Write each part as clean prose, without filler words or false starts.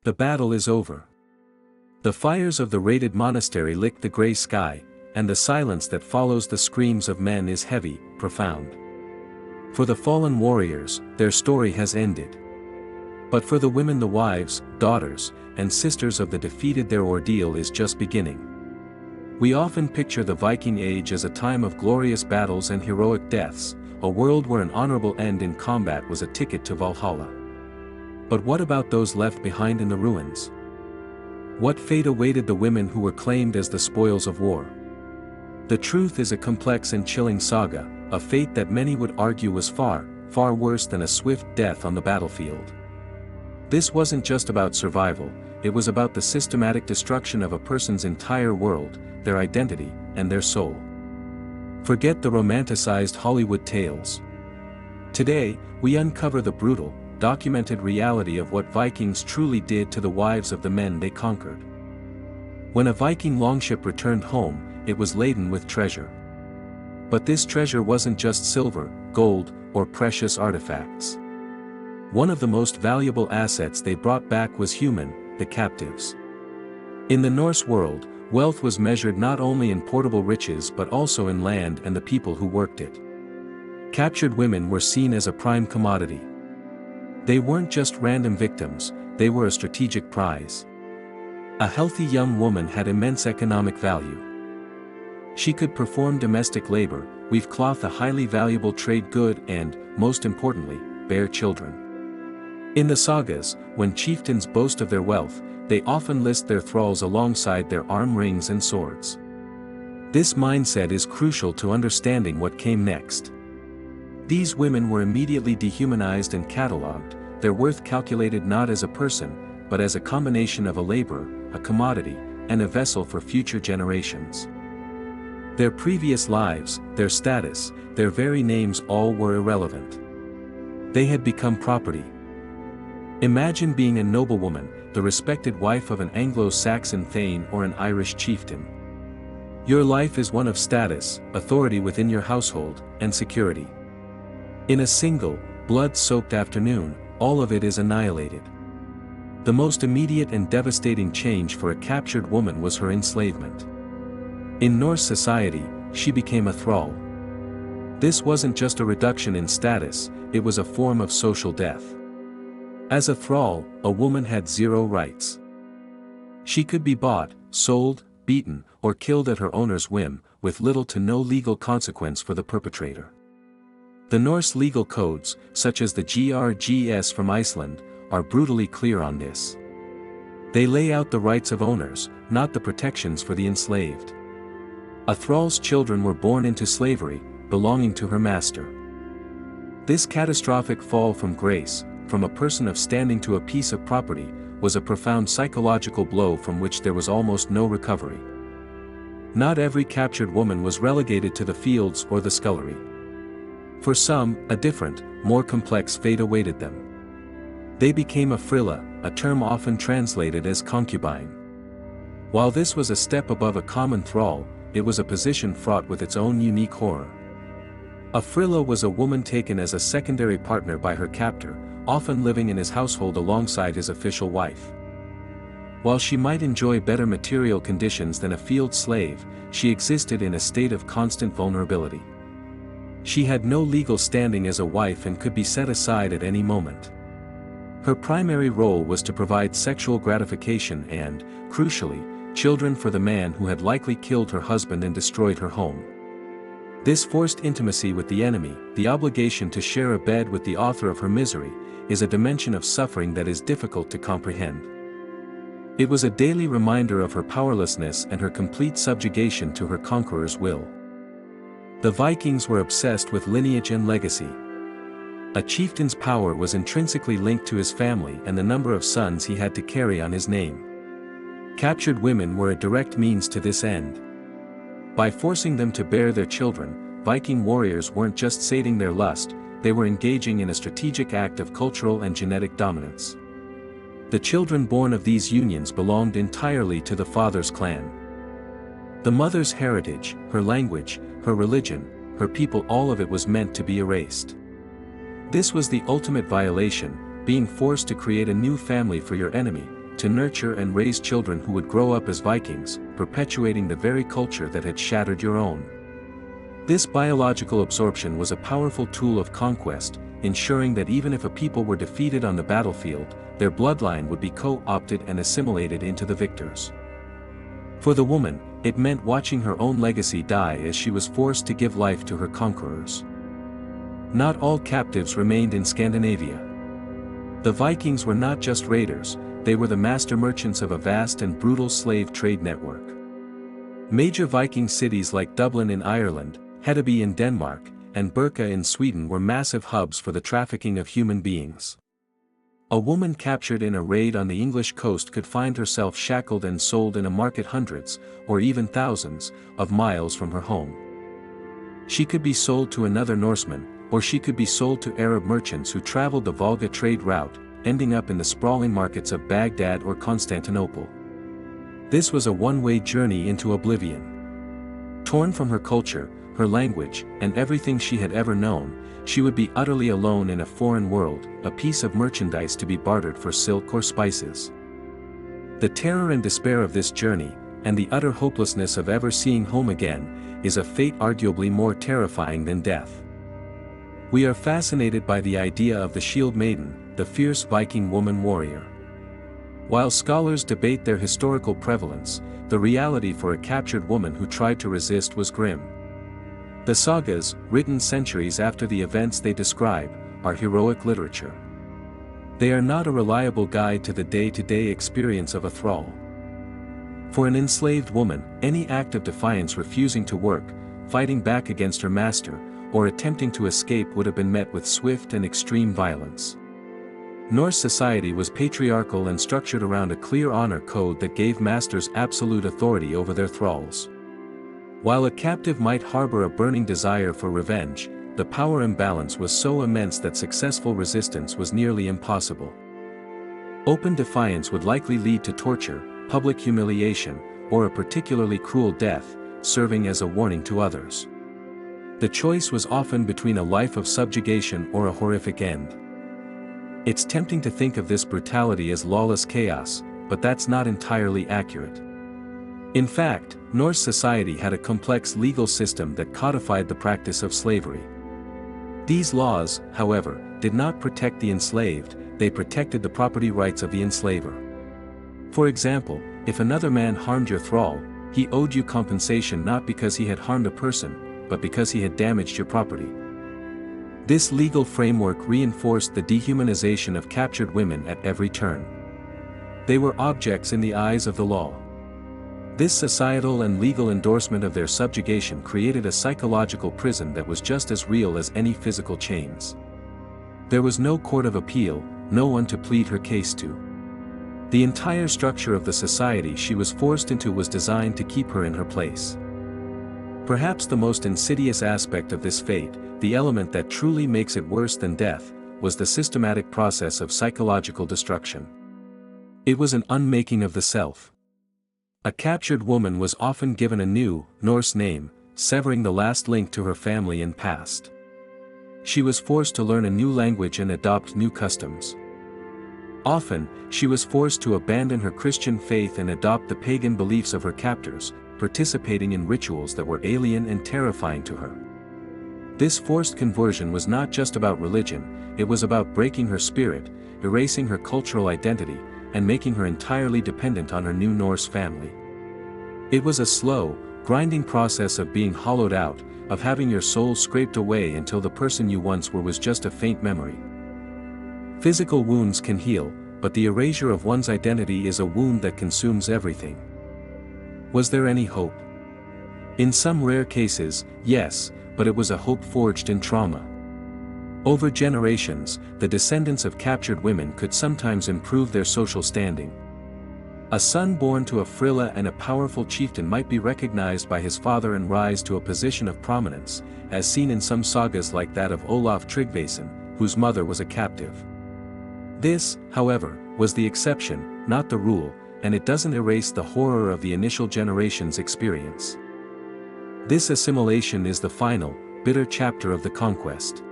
The battle is over. The fires of the raided monastery lick the gray sky, and the silence that follows the screams of men is heavy, profound. For the fallen warriors, their story has ended. But for the women, the wives, daughters, and sisters of the defeated, their ordeal is just beginning. We often picture the Viking Age as a time of glorious battles and heroic deaths, a world where an honorable end in combat was a ticket to Valhalla. But what about those left behind in the ruins? What fate awaited the women who were claimed as the spoils of war? The truth is a complex and chilling saga, a fate that many would argue was far, far worse than a swift death on the battlefield. This wasn't just about survival, it was about the systematic destruction of a person's entire world, their identity, and their soul. Forget the romanticized Hollywood tales. Today, we uncover the brutal, documented reality of what Vikings truly did to the wives of the men they conquered. When a Viking longship returned home, it was laden with treasure. But this treasure wasn't just silver, gold, or precious artifacts. One of the most valuable assets they brought back was human, the captives. In the Norse world, wealth was measured not only in portable riches but also in land and the people who worked it. Captured women were seen as a prime commodity. They weren't just random victims, they were a strategic prize. A healthy young woman had immense economic value. She could perform domestic labor, weave cloth, a highly valuable trade good, and, most importantly, bear children. In the sagas, when chieftains boast of their wealth, they often list their thralls alongside their arm rings and swords. This mindset is crucial to understanding what came next. These women were immediately dehumanized and catalogued, their worth calculated not as a person, but as a combination of a laborer, a commodity, and a vessel for future generations. Their previous lives, their status, their very names, all were irrelevant. They had become property. Imagine being a noblewoman, the respected wife of an Anglo-Saxon thane or an Irish chieftain. Your life is one of status, authority within your household, and security. In a single, blood-soaked afternoon, all of it is annihilated. The most immediate and devastating change for a captured woman was her enslavement. In Norse society, she became a thrall. This wasn't just a reduction in status, it was a form of social death. As a thrall, a woman had zero rights. She could be bought, sold, beaten, or killed at her owner's whim, with little to no legal consequence for the perpetrator. The Norse legal codes, such as the GRGS from Iceland, are brutally clear on this. They lay out the rights of owners, not the protections for the enslaved. A thrall's children were born into slavery, belonging to her master. This catastrophic fall from grace, from a person of standing to a piece of property, was a profound psychological blow from which there was almost no recovery. Not every captured woman was relegated to the fields or the scullery. For some, a different, more complex fate awaited them. They became a frilla, a term often translated as concubine. While this was a step above a common thrall, it was a position fraught with its own unique horror. A frilla was a woman taken as a secondary partner by her captor, often living in his household alongside his official wife. While she might enjoy better material conditions than a field slave, she existed in a state of constant vulnerability. She had no legal standing as a wife and could be set aside at any moment. Her primary role was to provide sexual gratification and, crucially, children for the man who had likely killed her husband and destroyed her home. This forced intimacy with the enemy, the obligation to share a bed with the author of her misery, is a dimension of suffering that is difficult to comprehend. It was a daily reminder of her powerlessness and her complete subjugation to her conqueror's will. The Vikings were obsessed with lineage and legacy. A chieftain's power was intrinsically linked to his family and the number of sons he had to carry on his name. Captured women were a direct means to this end. By forcing them to bear their children, Viking warriors weren't just sating their lust, they were engaging in a strategic act of cultural and genetic dominance. The children born of these unions belonged entirely to the father's clan. The mother's heritage, her language, her religion, her people, all of it was meant to be erased. This was the ultimate violation, being forced to create a new family for your enemy, to nurture and raise children who would grow up as Vikings, perpetuating the very culture that had shattered your own. This biological absorption was a powerful tool of conquest, ensuring that even if a people were defeated on the battlefield, their bloodline would be co-opted and assimilated into the victors. For the woman, it meant watching her own legacy die as she was forced to give life to her conquerors. Not all captives remained in Scandinavia. The Vikings were not just raiders, they were the master merchants of a vast and brutal slave trade network. Major Viking cities like Dublin in Ireland, Hedeby in Denmark, and Birka in Sweden were massive hubs for the trafficking of human beings. A woman captured in a raid on the English coast could find herself shackled and sold in a market hundreds, or even thousands, of miles from her home. She could be sold to another Norseman, or she could be sold to Arab merchants who traveled the Volga trade route, ending up in the sprawling markets of Baghdad or Constantinople. This was a one-way journey into oblivion. Torn from her culture, her language, and everything she had ever known, she would be utterly alone in a foreign world, a piece of merchandise to be bartered for silk or spices. The terror and despair of this journey, and the utter hopelessness of ever seeing home again, is a fate arguably more terrifying than death. We are fascinated by the idea of the shield maiden, the fierce Viking woman warrior. While scholars debate their historical prevalence, the reality for a captured woman who tried to resist was grim. The sagas, written centuries after the events they describe, are heroic literature. They are not a reliable guide to the day-to-day experience of a thrall. For an enslaved woman, any act of defiance, refusing to work, fighting back against her master, or attempting to escape would have been met with swift and extreme violence. Norse society was patriarchal and structured around a clear honor code that gave masters absolute authority over their thralls. While a captive might harbor a burning desire for revenge, the power imbalance was so immense that successful resistance was nearly impossible. Open defiance would likely lead to torture, public humiliation, or a particularly cruel death, serving as a warning to others. The choice was often between a life of subjugation or a horrific end. It's tempting to think of this brutality as lawless chaos, but that's not entirely accurate. In fact, Norse society had a complex legal system that codified the practice of slavery. These laws, however, did not protect the enslaved, they protected the property rights of the enslaver. For example, if another man harmed your thrall, he owed you compensation not because he had harmed a person, but because he had damaged your property. This legal framework reinforced the dehumanization of captured women at every turn. They were objects in the eyes of the law. This societal and legal endorsement of their subjugation created a psychological prison that was just as real as any physical chains. There was no court of appeal, no one to plead her case to. The entire structure of the society she was forced into was designed to keep her in her place. Perhaps the most insidious aspect of this fate, the element that truly makes it worse than death, was the systematic process of psychological destruction. It was an unmaking of the self. A captured woman was often given a new, Norse name, severing the last link to her family and past. She was forced to learn a new language and adopt new customs. Often, she was forced to abandon her Christian faith and adopt the pagan beliefs of her captors, participating in rituals that were alien and terrifying to her. This forced conversion was not just about religion, it was about breaking her spirit, erasing her cultural identity, and making her entirely dependent on her new Norse family. It was a slow, grinding process of being hollowed out, of having your soul scraped away until the person you once were was just a faint memory. Physical wounds can heal, but the erasure of one's identity is a wound that consumes everything. Was there any hope? In some rare cases, yes, but it was a hope forged in trauma. Over generations, the descendants of captured women could sometimes improve their social standing. A son born to a frilla and a powerful chieftain might be recognized by his father and rise to a position of prominence, as seen in some sagas like that of Olaf Tryggvason, whose mother was a captive. This, however, was the exception, not the rule, and it doesn't erase the horror of the initial generation's experience. This assimilation is the final, bitter chapter of the conquest.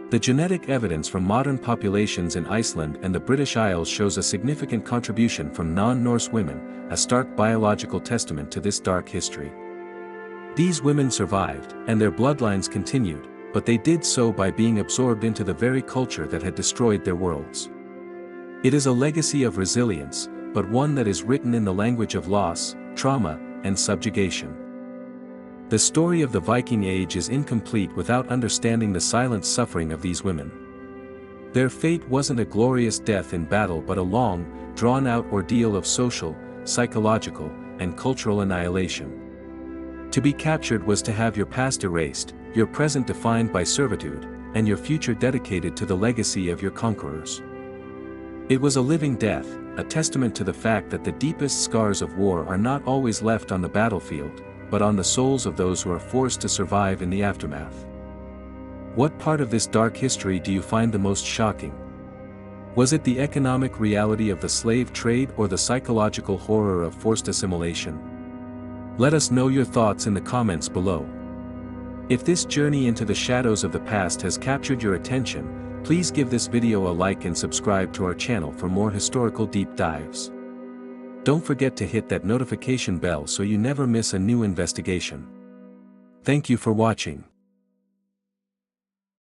The genetic evidence from modern populations in Iceland and the British Isles shows a significant contribution from non-Norse women, a stark biological testament to this dark history. These women survived, and their bloodlines continued, but they did so by being absorbed into the very culture that had destroyed their worlds. It is a legacy of resilience, but one that is written in the language of loss, trauma, and subjugation. The story of the Viking Age is incomplete without understanding the silent suffering of these women. Their fate wasn't a glorious death in battle but a long, drawn-out ordeal of social, psychological, and cultural annihilation. To be captured was to have your past erased, your present defined by servitude, and your future dedicated to the legacy of your conquerors. It was a living death, a testament to the fact that the deepest scars of war are not always left on the battlefield, but on the souls of those who are forced to survive in the aftermath. What part of this dark history do you find the most shocking? Was it the economic reality of the slave trade or the psychological horror of forced assimilation? Let us know your thoughts in the comments below. If this journey into the shadows of the past has captured your attention, please give this video a like and subscribe to our channel for more historical deep dives. Don't forget to hit that notification bell so you never miss a new investigation. Thank you for watching.